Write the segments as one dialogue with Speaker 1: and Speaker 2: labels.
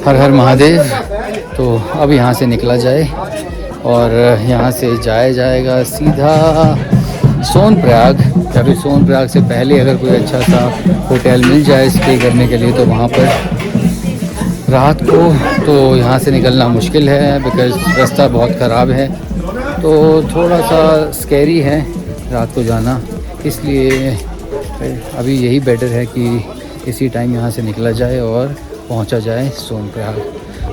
Speaker 1: हर हर महादेव। तो अब यहाँ से निकला जाए और यहाँ से जाया जाएगा सीधा सोनप्रयाग, या फिर सोनप्रयाग से पहले अगर कोई अच्छा सा होटल मिल जाए स्टे करने के लिए तो वहाँ पर रात को। तो यहाँ से निकलना मुश्किल है बिकॉज़ रास्ता बहुत ख़राब है, तो थोड़ा सा स्कैरी है रात को जाना, इसलिए अभी यही बेटर है कि इसी टाइम यहाँ से निकला जाए और पहुँचा जाए सोनप्रयाग।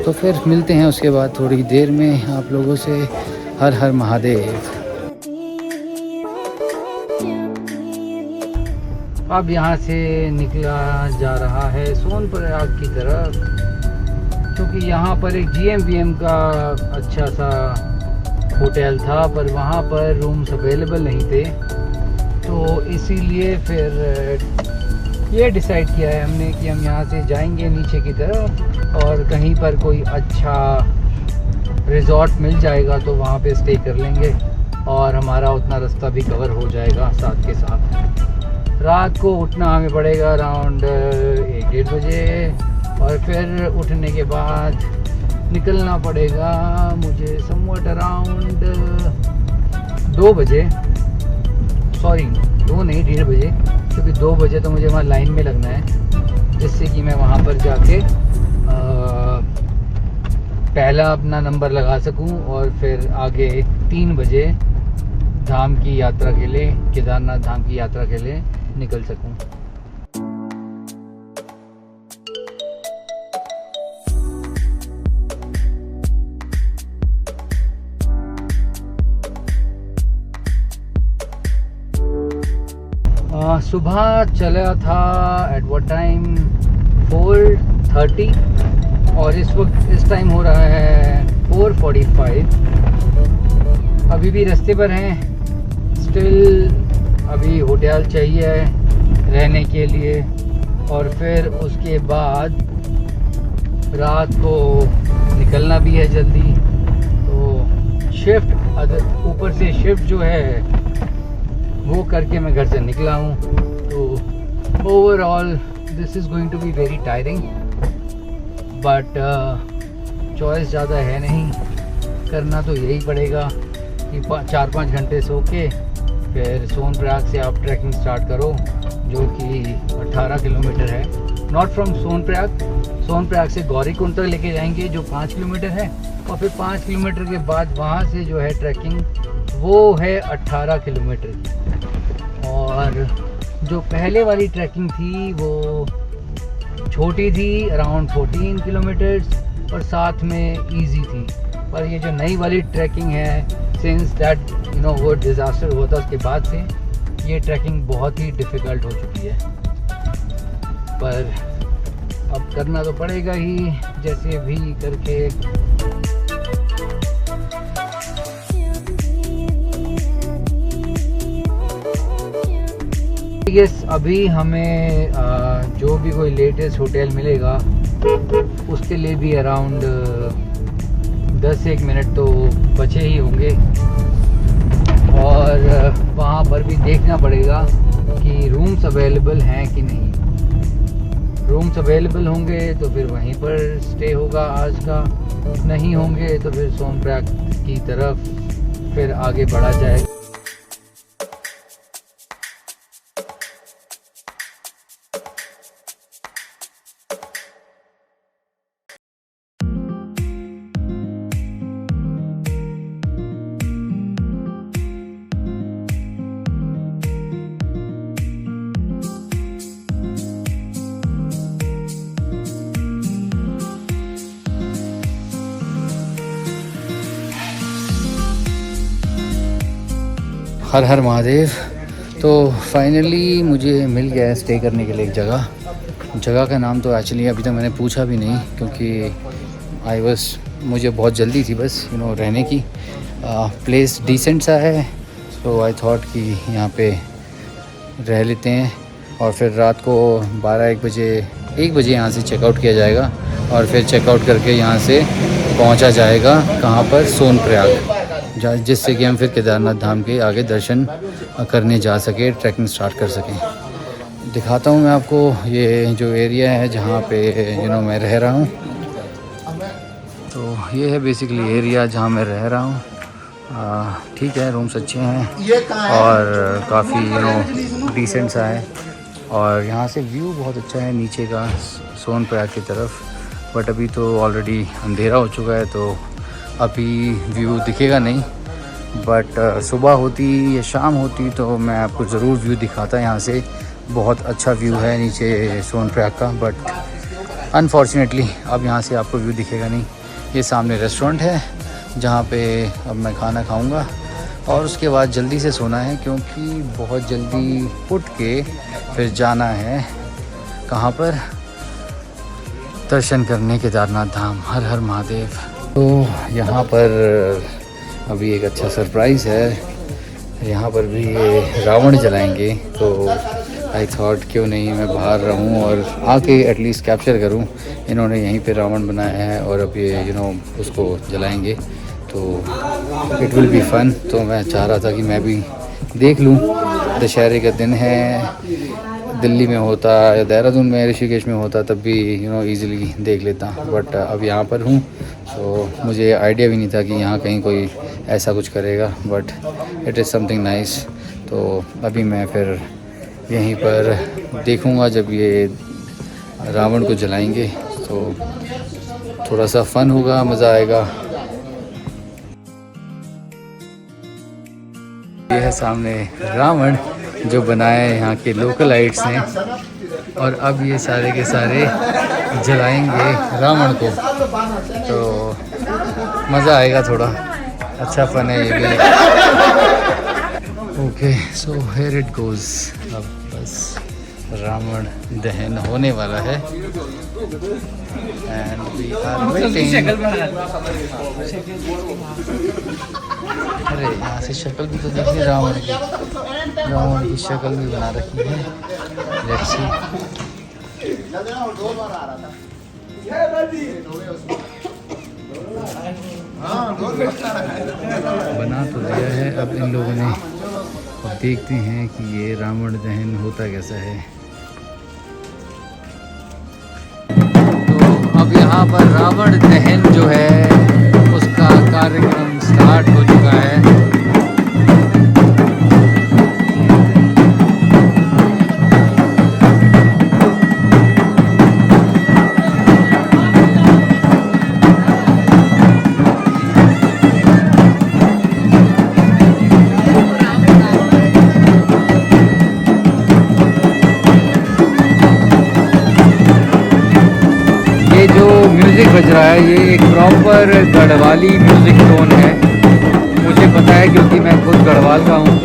Speaker 1: तो फिर मिलते हैं उसके बाद थोड़ी देर में आप लोगों से। हर हर महादेव। अब यहाँ से निकला जा रहा है सोनप्रयाग की तरफ, क्योंकि यहाँ पर एक GMBM का अच्छा सा होटल था पर वहाँ पर रूम्स अवेलेबल नहीं थे, तो इसीलिए फिर ये डिसाइड किया है हमने कि हम यहाँ से जाएंगे नीचे की तरफ और कहीं पर कोई अच्छा रिजॉर्ट मिल जाएगा तो वहाँ पे स्टे कर लेंगे और हमारा उतना रास्ता भी कवर हो जाएगा साथ के साथ। रात को उठना हमें पड़ेगा अराउंड 1-1:30 बजे और फिर उठने के बाद निकलना पड़ेगा मुझे समवट अराउंड 2 बजे, सॉरी 2 नहीं 1:30 बजे, क्योंकि 2 बजे तो मुझे वहाँ लाइन में लगना है, जिससे कि मैं वहाँ पर जाके पहला अपना नंबर लगा सकूं और फिर आगे 3 बजे धाम की यात्रा के लिए, केदारनाथ धाम की यात्रा के लिए निकल सकूं। सुबह चला था एट व्हाट टाइम 4:30 और इस टाइम हो रहा है 4:45। अभी भी रास्ते पर हैं, स्टिल अभी होटल चाहिए रहने के लिए और फिर उसके बाद रात को निकलना भी है जल्दी। तो शिफ्ट ऊपर से शिफ्ट जो है वो करके मैं घर से निकला हूँ, तो overall this is going to be very tiring, but choice ज़्यादा है नहीं, करना तो यही पड़ेगा कि 4-5 घंटे सो के फिर सोनप्रयाग से आप ट्रैकिंग स्टार्ट करो, जो कि 18 किलोमीटर है। नॉट फ्रॉम सोनप्रयाग से गौरीकुंड तक लेके जाएंगे जो 5 किलोमीटर है, और फिर 5 किलोमीटर के बाद वहाँ से जो है ट्रैकिंग वो है 18 किलोमीटर की। और जो पहले वाली ट्रैकिंग थी वो छोटी थी अराउंड 14 किलोमीटर्स और साथ में इजी थी, पर ये जो नई वाली ट्रैकिंग है सिंस दैट वो डिज़ास्टर हुआ था उसके बाद से ये ट्रैकिंग बहुत ही डिफ़िकल्ट हो चुकी है, पर अब करना तो पड़ेगा ही जैसे भी करके। यस, अभी हमें जो भी कोई लेटेस्ट होटल मिलेगा उसके लिए भी अराउंड 10-1 मिनट तो बचे ही होंगे, और वहाँ पर भी देखना पड़ेगा कि रूम्स अवेलेबल हैं कि नहीं। रूम्स अवेलेबल होंगे तो फिर वहीं पर स्टे होगा आज का, नहीं होंगे तो फिर सोनप्रयाग की तरफ फिर आगे बढ़ा जाएगा। हर हर महादेव। तो फाइनली मुझे मिल गया है स्टे करने के लिए एक जगह का नाम तो एक्चुअली अभी तक मैंने पूछा भी नहीं, क्योंकि मुझे बहुत जल्दी थी बस रहने की। प्लेस डिसेंट सा है, तो आई थॉट कि यहाँ पे रह लेते हैं और फिर रात को 1 बजे यहाँ से चेकआउट किया जाएगा और फिर चेकआउट करके यहाँ से पहुँचा जाएगा कहाँ पर, सोनप्रयाग, जिससे कि हम फिर केदारनाथ धाम के आगे दर्शन करने जा सके, ट्रैकिंग स्टार्ट कर सकें। दिखाता हूँ मैं आपको ये जो एरिया है जहाँ पे मैं रह रहा हूँ। तो ये है बेसिकली एरिया जहाँ मैं रह रहा हूँ। ठीक है, रूम्स अच्छे हैं और काफ़ी डिसेंट सा है और यहाँ से व्यू बहुत अच्छा है नीचे का सोनप्रयाग की तरफ। बट अभी तो ऑलरेडी अंधेरा हो चुका है तो अभी व्यू दिखेगा नहीं। बट सुबह होती या शाम होती तो मैं आपको ज़रूर व्यू दिखाता यहाँ से। बहुत अच्छा व्यू है नीचे सोनप्रयाग का, बट अनफॉर्चुनेटली अब यहाँ से आपको व्यू दिखेगा नहीं। ये सामने रेस्टोरेंट है जहाँ पे अब मैं खाना खाऊंगा और उसके बाद जल्दी से सोना है, क्योंकि बहुत जल्दी उठ के फिर जाना है कहाँ पर, दर्शन करने केदारनाथ धाम। हर हर महादेव। तो यहाँ पर अभी एक अच्छा सरप्राइज़ है, यहाँ पर भी ये रावण जलाएंगे। तो आई थॉट क्यों नहीं मैं बाहर रहूँ और आके एटलीस्ट कैप्चर करूँ। इन्होंने यहीं पे रावण बनाया है और अब ये उसको जलाएंगे, तो इट विल बी फन। तो मैं चाह रहा था कि मैं भी देख लूँ। दशहरे का दिन है, दिल्ली में होता या देहरादून में ऋषिकेश में होता तब भी ईज़िली देख लेता। बट अब यहाँ पर हूँ तो मुझे आइडिया भी नहीं था कि यहाँ कहीं कोई ऐसा कुछ करेगा, but it is something nice. तो अभी मैं फिर यहीं पर देखूँगा जब ये रावण को जलाएंगे, तो थोड़ा सा फ़न होगा, मज़ा आएगा। ये है सामने रावण जो बनाए यहाँ के लोकलाइट्स हैं और अब ये सारे के सारे जलाएंगे रावण को, तो मज़ा आएगा, थोड़ा अच्छा फन है ये भी। Okay, so here it goes. अब बस रावण दहन होने वाला है एंड वी आर वेटिंग। अरे यहाँ से शक्ल भी तो देखिए रावण की शक्ल भी बना रखी है। Let's see. बना तो दिया है अब इन लोगों ने। अब देखते हैं कि ये रावण दहन होता कैसा है। तो अब यहाँ पर रावण दहन जो है उसका कार्यक्रम स्टार्ट हो चुका है। ये जो म्यूज़िक बज रहा है ये एक प्रॉपर गढ़वाली म्यूज़िक टोन है। मुझे पता है क्योंकि मैं खुद गढ़वाल का हूँ,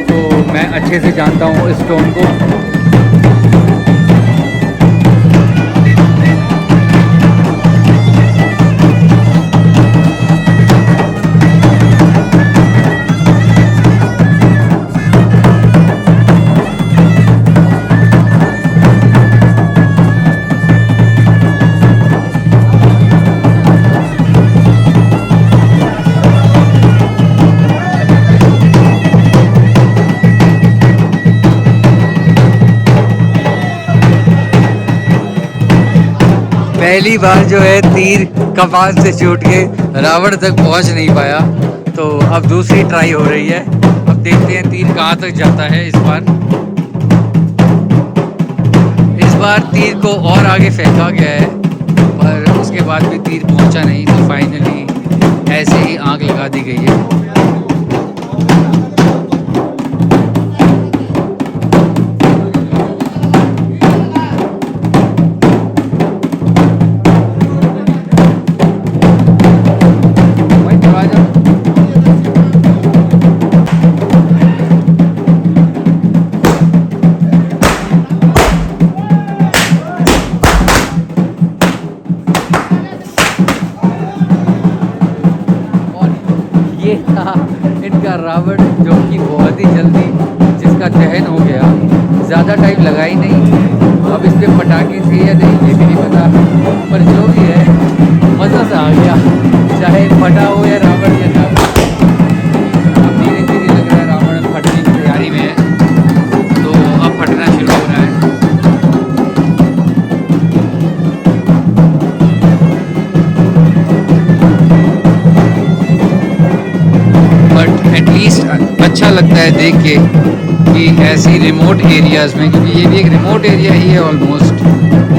Speaker 1: तो मैं अच्छे से जानता हूँ इस टोन को। पहली बार जो है तीर कमान से छूट के रावण तक पहुंच नहीं पाया, तो अब दूसरी ट्राई हो रही है। अब देखते हैं तीर कहां तक जाता है। इस बार तीर को और आगे फेंका गया है, पर उसके बाद भी तीर पहुंचा नहीं, तो फाइनली ऐसे ही आग लगा दी गई है। इनका रावण जो कि बहुत ही जल्दी जिसका दहन हो गया, ज़्यादा टाइम लगा ही नहीं। अब इस पे पटाखे थे या नहीं ये भी नहीं पता, पर जो भी है मज़ा सा आ गया, चाहे फटा हो या रावण या ना। अब धीरे धीरे लग रहा है रावण फटने की तैयारी में है, तो अब फटना शुरू हो रहा है। एटलीस्ट अच्छा लगता है देख के कि ऐसी रिमोट एरियाज़ में, क्योंकि ये भी एक रिमोट एरिया ही है ऑलमोस्ट,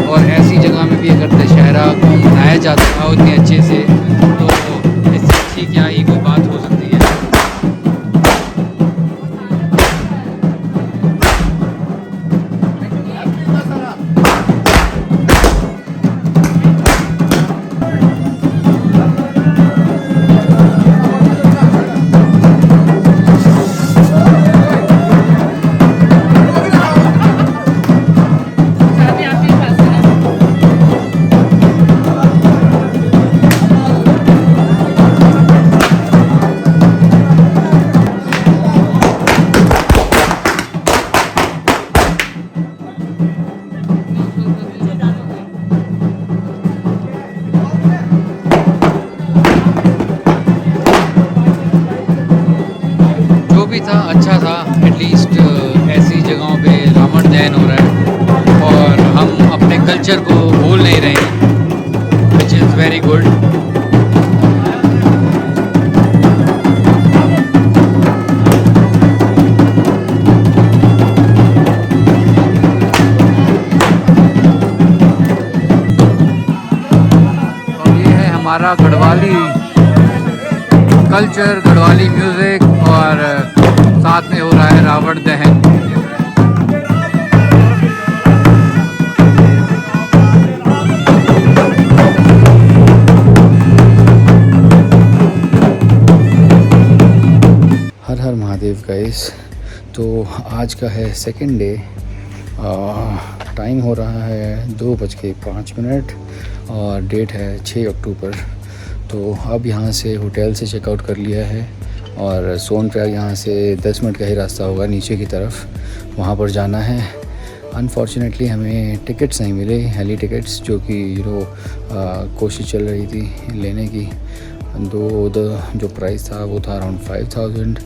Speaker 1: और ऐसी जगह में भी अगर दशहरा को मनाया जाता है उतने अच्छे से, तो इससे अच्छी क्या ही कोई बात हो सकती है। था अच्छा था, एटलीस्ट ऐसी जगहों पे रावण दहन हो रहा है और हम अपने कल्चर को भूल नहीं रहे हैं, विच इज़ वेरी गुड। और ये है हमारा गढ़वाली कल्चर, गढ़वाली म्यूज़िक, और साथ में हो रहा है रावण दहन। हर हर महादेव गाइस। तो आज का है सेकंड डे, टाइम हो रहा है 2:05 और डेट है 6 अक्टूबर। तो अब यहाँ से होटल से चेकआउट कर लिया है और सोनप्रयाग यहाँ से 10 मिनट का ही रास्ता होगा नीचे की तरफ, वहाँ पर जाना है। अनफॉर्चुनेटली हमें टिकट्स नहीं मिले, हेली टिकट्स, जो कि कोशिश चल रही थी लेने की। जो प्राइस था वो था अराउंड 5000,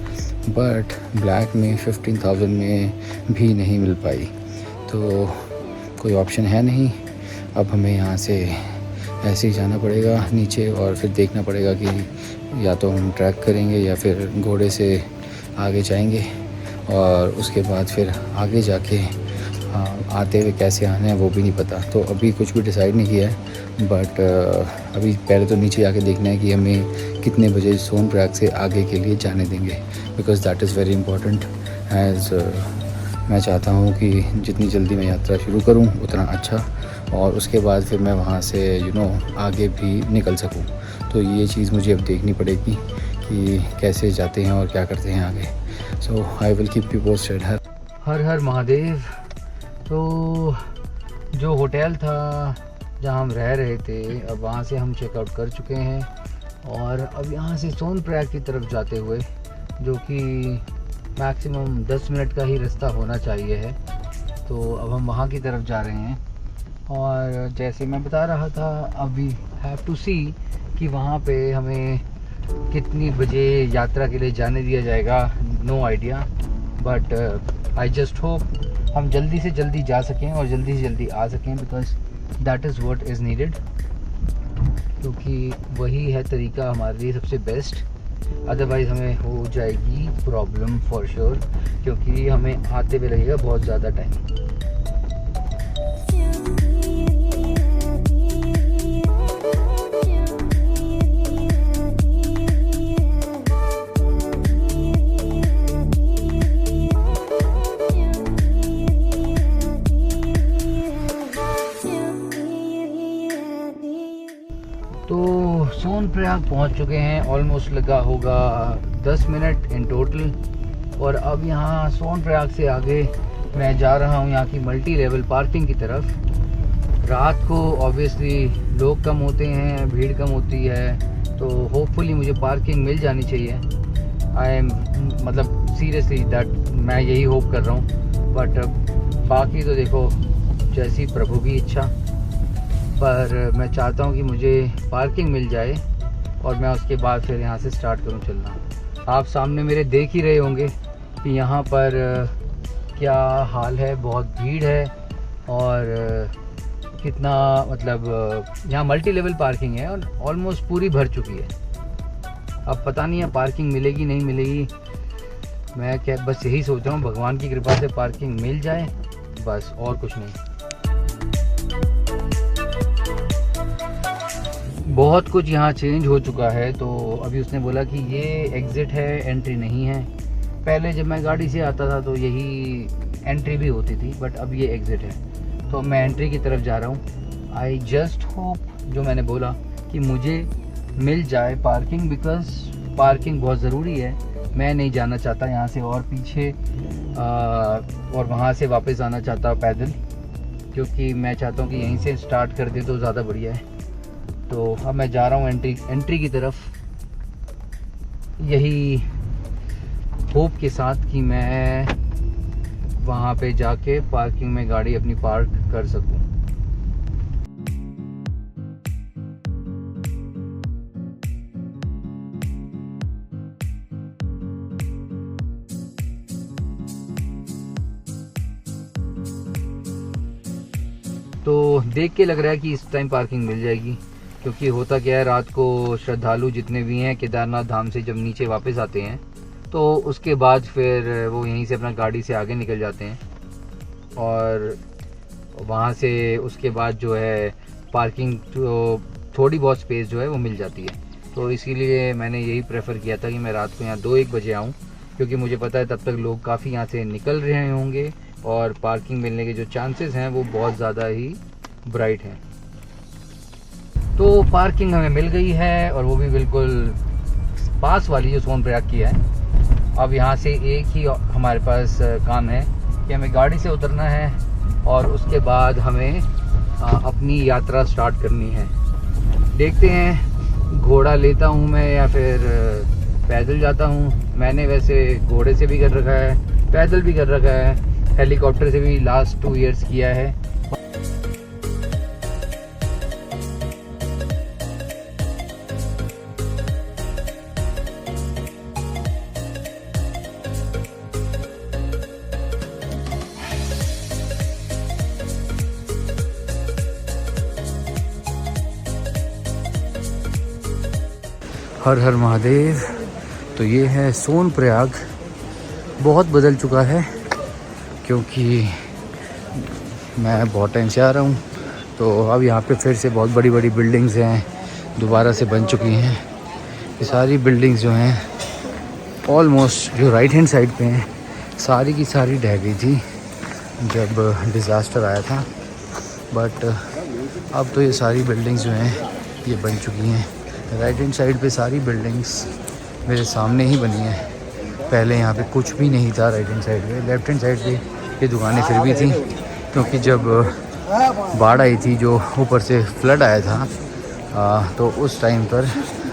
Speaker 1: बट ब्लैक में 15,000 में भी नहीं मिल पाई। तो कोई ऑप्शन है नहीं, अब हमें यहाँ से ऐसे ही जाना पड़ेगा नीचे और फिर देखना पड़ेगा कि या तो हम ट्रैक करेंगे या फिर घोड़े से आगे जाएंगे, और उसके बाद फिर आगे जाके आते हुए कैसे आना है वो भी नहीं पता। तो अभी कुछ भी डिसाइड नहीं किया है, बट अभी पहले तो नीचे आके देखना है कि हमें कितने बजे सोनप्रयाग से आगे के लिए जाने देंगे, because that is very important. As मैं चाहता हूँ कि जितनी जल्दी मैं यात्रा शुरू करूँ उतना अच्छा, और उसके बाद फिर मैं वहाँ से आगे भी निकल सकूँ। तो ये चीज़ मुझे अब देखनी पड़ेगी कि कैसे जाते हैं और क्या करते हैं आगे। So I will keep you posted. हर हर महादेव। तो जो होटल था जहाँ हम रह रहे थे, अब वहाँ से हम चेकआउट कर चुके हैं और अब यहाँ से सोनप्रयाग की तरफ जाते हुए, जो कि मैक्सिमम 10 मिनट का ही रास्ता होना चाहिए है, तो अब हम वहाँ की तरफ जा रहे हैं। और जैसे मैं बता रहा था, अभी हैव टू सी कि वहाँ पे हमें कितनी बजे यात्रा के लिए जाने दिया जाएगा, no idea, but I just hope हम जल्दी से जल्दी जा सकें और जल्दी से जल्दी आ सकें, because that is what is needed, क्योंकि वही है तरीका हमारे लिए सबसे बेस्ट। अदरवाइज़ हमें हो जाएगी प्रॉब्लम फॉर श्योर, क्योंकि हमें आते हुए लगेगा बहुत ज़्यादा टाइम। तो सोनप्रयाग पहुंच चुके हैं, ऑलमोस्ट लगा होगा 10 मिनट इन टोटल। और अब यहाँ सोनप्रयाग से आगे मैं जा रहा हूँ यहाँ की मल्टी लेवल पार्किंग की तरफ। रात को ऑब्वियसली लोग कम होते हैं, भीड़ कम होती है, तो होपफुली मुझे पार्किंग मिल जानी चाहिए। आई एम मतलब सीरियसली दैट मैं यही होप कर रहा हूँ, बट बाकी तो देखो जैसी प्रभु की इच्छा। पर मैं चाहता हूँ कि मुझे पार्किंग मिल जाए और मैं उसके बाद फिर यहाँ से स्टार्ट करूँ चलना। आप सामने मेरे देख ही रहे होंगे कि यहाँ पर क्या हाल है, बहुत भीड़ है और कितना मतलब यहाँ मल्टी लेवल पार्किंग है और ऑलमोस्ट पूरी भर चुकी है। अब पता नहीं है पार्किंग मिलेगी नहीं मिलेगी। मैं क्या बस यही सोच रहा हूँ भगवान की कृपा से पार्किंग मिल जाए, बस और कुछ नहीं। बहुत कुछ यहाँ चेंज हो चुका है। तो अभी उसने बोला कि ये एग्ज़िट है, एंट्री नहीं है। पहले जब मैं गाड़ी से आता था तो यही एंट्री भी होती थी, बट अब ये एग्ज़िट है। तो मैं एंट्री की तरफ जा रहा हूँ। आई जस्ट होप, जो मैंने बोला कि मुझे मिल जाए पार्किंग, बिकॉज़ पार्किंग बहुत ज़रूरी है। मैं नहीं जाना चाहता यहाँ से और पीछे और वहाँ से वापस आना चाहता पैदल, क्योंकि मैं चाहता हूँ कि यहीं से स्टार्ट कर दे तो ज़्यादा बढ़िया है। तो अब मैं जा रहा हूँ एंट्री की तरफ, यही होप के साथ कि मैं वहाँ पे जाके पार्किंग में गाड़ी अपनी पार्क कर सकूँ। तो देख के लग रहा है कि इस टाइम पार्किंग मिल जाएगी, क्योंकि होता क्या है, रात को श्रद्धालु जितने भी हैं केदारनाथ धाम से जब नीचे वापस आते हैं तो उसके बाद फिर वो यहीं से अपना गाड़ी से आगे निकल जाते हैं, और वहाँ से उसके बाद जो है पार्किंग तो थोड़ी बहुत स्पेस जो है वो मिल जाती है। तो इसीलिए मैंने यही प्रेफर किया था कि मैं रात को यहाँ 2-1 बजे आऊँ, क्योंकि मुझे पता है तब तक लोग काफ़ी यहाँ से निकल रहे होंगे और पार्किंग मिलने के जो चांसेस हैं वो बहुत ज़्यादा ही ब्राइट हैं। तो पार्किंग हमें मिल गई है, और वो भी बिल्कुल पास वाली जो सोनप्रयाग की है। अब यहाँ से एक ही हमारे पास काम है कि हमें गाड़ी से उतरना है और उसके बाद हमें अपनी यात्रा स्टार्ट करनी है। देखते हैं घोड़ा लेता हूँ मैं या फिर पैदल जाता हूँ। मैंने वैसे घोड़े से भी कर रखा है, पैदल भी कर रखा है, हेलीकॉप्टर से भी लास्ट 2 इयर्स किया है। हर हर महादेव। तो ये है सोनप्रयाग। बहुत बदल चुका है, क्योंकि मैं बहुत टाइम से आ रहा हूँ। तो अब यहाँ पे फिर से बहुत बड़ी बड़ी बिल्डिंग्स हैं, दोबारा से बन चुकी हैं। ये सारी बिल्डिंग्स जो हैं ऑलमोस्ट जो राइट हैंड साइड पे हैं, सारी की सारी ढह गई थी जब डिज़ास्टर आया था। बट अब तो ये सारी बिल्डिंग्स जो हैं ये बन चुकी हैं। राइट हैंड साइड पे सारी बिल्डिंग्स मेरे सामने ही बनी है। पहले यहाँ पे कुछ भी नहीं था राइट हैंड साइड पे। लेफ्ट हैंड साइड पे ये दुकानें फिर भी थी, क्योंकि जब बाढ़ आई थी, जो ऊपर से फ्लड आया था, तो उस टाइम पर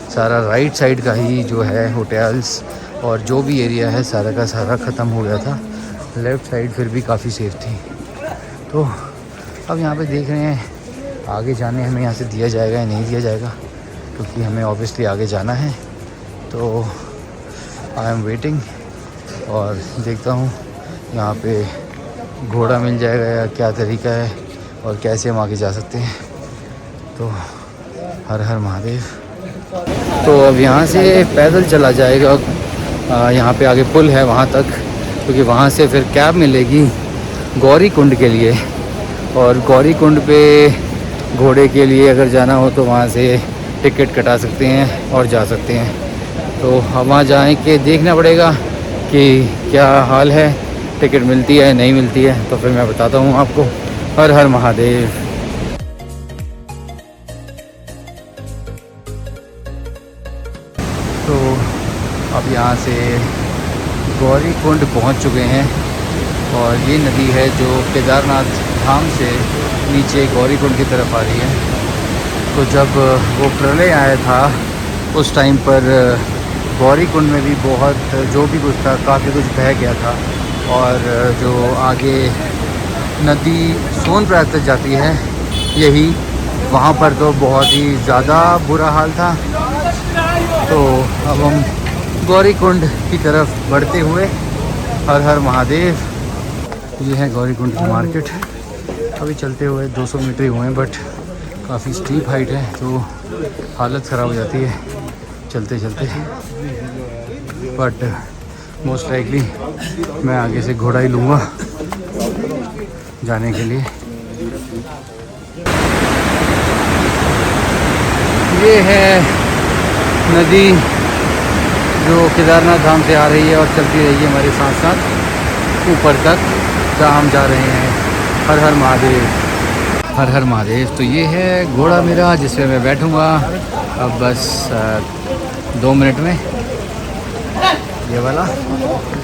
Speaker 1: सारा राइट साइड का ही जो है होटल्स और जो भी एरिया है सारा का सारा ख़त्म हो गया था। लेफ़्ट साइड फिर भी काफ़ी सेफ थी। तो अब यहाँ पे देख रहे हैं आगे जाने हमें यहाँ से दिया जाएगा या नहीं दिया जाएगा, क्योंकि हमें ऑब्वियसली आगे जाना है। तो आई एम वेटिंग और देखता हूँ यहाँ पे घोड़ा मिल जाएगा या क्या तरीका है और कैसे हम आगे जा सकते हैं। तो हर हर महादेव। तो अब यहाँ से पैदल चला जाएगा, यहाँ पे आगे पुल है वहाँ तक, क्योंकि वहाँ से फिर कैब मिलेगी गौरी कुंड के लिए, और गौरी कुंड पे घोड़े के लिए अगर जाना हो तो वहाँ से टिकट कटा सकते हैं और जा सकते हैं। तो हम वहाँ जाए के देखना पड़ेगा कि क्या हाल है, टिकट मिलती है नहीं मिलती है, तो फिर मैं बताता हूँ आपको। हर हर महादेव। तो अब यहाँ से गौरी कुंड पहुँच चुके हैं, और ये नदी है जो केदारनाथ धाम से नीचे गौरी कुंड की तरफ आ रही है। तो जब वो प्रलय आया था उस टाइम पर गौरी कुंड में भी बहुत जो भी कुछ था काफ़ी कुछ बह गया था, और जो आगे नदी सोनप्रयाग तक जाती है यही, वहाँ पर तो बहुत ही ज़्यादा बुरा हाल था। तो अब हम गौरी कुंड की तरफ बढ़ते हुए, हर हर महादेव। ये है गौरी कुंड की मार्केट। अभी चलते हुए 200 मीटर ही हुए हैं, बट काफ़ी स्टीप हाइट है तो हालत ख़राब हो जाती है। चलते चलते, बट मोस्ट लाइकली मैं आगे से घोड़ा ही लूँगा जाने के लिए। ये है नदी जो केदारनाथ धाम से आ रही है और चलती रही है हमारे साथ साथ ऊपर तक, जहाँ हम जा रहे हैं। हर हर महादेव, हर हर महादेव। तो ये है घोड़ा मेरा जिसमें मैं बैठूँगा अब बस 2 मिनट में। ये वाला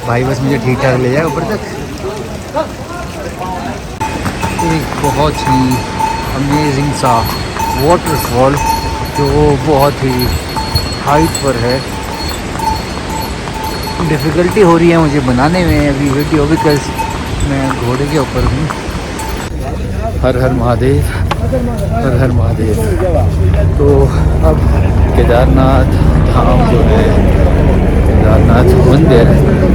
Speaker 1: भाई बस मुझे ठीक ठाक ले जाए ऊपर तक। एक बहुत ही अमेजिंग सा वाटरफॉल जो बहुत ही हाइट पर है। डिफ़िकल्टी हो रही है मुझे बनाने में अभी वीडियो, बिकॉज मैं घोड़े के ऊपर हूँ। हर हर महादेव, हर हर महादेव। तो अब केदारनाथ धाम जो है, केदारनाथ मंदिर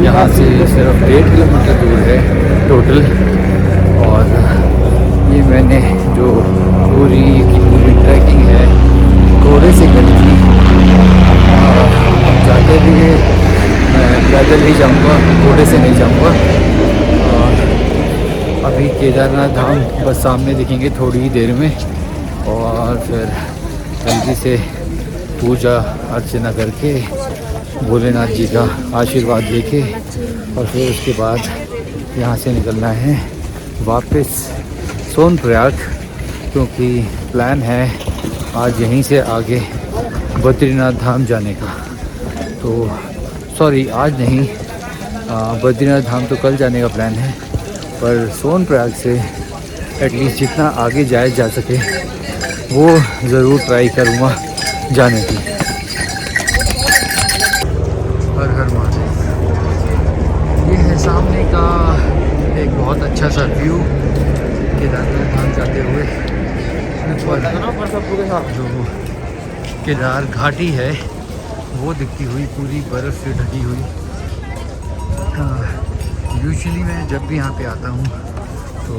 Speaker 1: यहाँ से सिर्फ 1.5 किलोमीटर दूर है टोटल। और ये मैंने जो पूरी की पूरी ट्रैकिंग है घोड़े से करी थी। जाते भी मैं पैदल ही जाऊँगा, घोड़े से नहीं जाऊँगा। अभी केदारनाथ धाम बस सामने दिखेंगे थोड़ी ही देर में, और फिर जल्दी से पूजा अर्चना करके भोलेनाथ जी का आशीर्वाद लेके और फिर उसके बाद यहाँ से निकलना है वापस सोनप्रयाग, क्योंकि प्लान है आज यहीं से आगे बद्रीनाथ धाम जाने का। तो सॉरी आज नहीं, बद्रीनाथ धाम तो कल जाने का प्लान है, पर सोनप्रयाग से एटलीस्ट जितना आगे जाया जा सके वो ज़रूर ट्राई करूँगा जाने की। हर हर महादेव। ये है सामने का एक बहुत अच्छा सा व्यू केदारनाथ धाम जाते हुए। जो केदार घाटी है वो दिखती हुई पूरी बर्फ़ से ढकी हुई। यूजुअली मैं जब भी यहाँ पे आता हूँ तो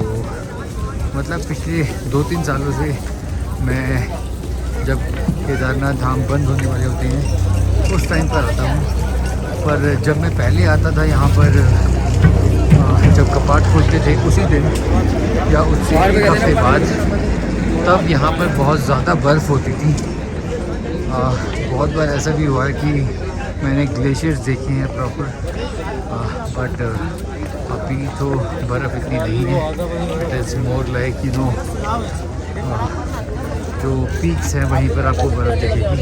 Speaker 1: मतलब पिछले 2-3 सालों से मैं जब केदारनाथ धाम बंद होने वाले होते हैं उस टाइम पर आता हूँ। पर जब मैं पहले आता था यहाँ पर, जब कपाट खुलते थे उसी दिन या उससे एक हफ्ते बाद, तब यहाँ पर बहुत ज़्यादा बर्फ़ होती थी। बहुत बार ऐसा भी हुआ है कि मैंने ग्लेशियर्स देखे हैं प्रॉपर, बट अभी तो बर्फ़ इतनी नहीं है। It is more like you know, जो पीक्स हैं वहीं पर आपको बर्फ़ दिखेगी,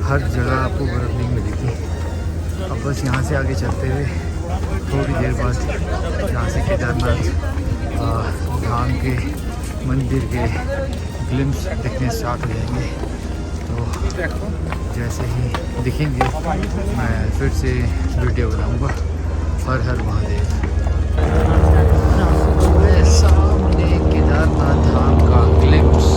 Speaker 1: हर जगह आपको बर्फ़ नहीं मिलेगी। अब बस यहाँ से आगे चलते हुए थोड़ी देर बाद यहाँ से केदारनाथ धाम के मंदिर के ग्लिम्स दिखने स्टार्ट हो जाएंगे। तो जैसे ही दिखेंगे मैं फिर से वीडियो बनाऊंगा। हर हर महादेव। सामने केदारनाथ धाम का ग्लिम्स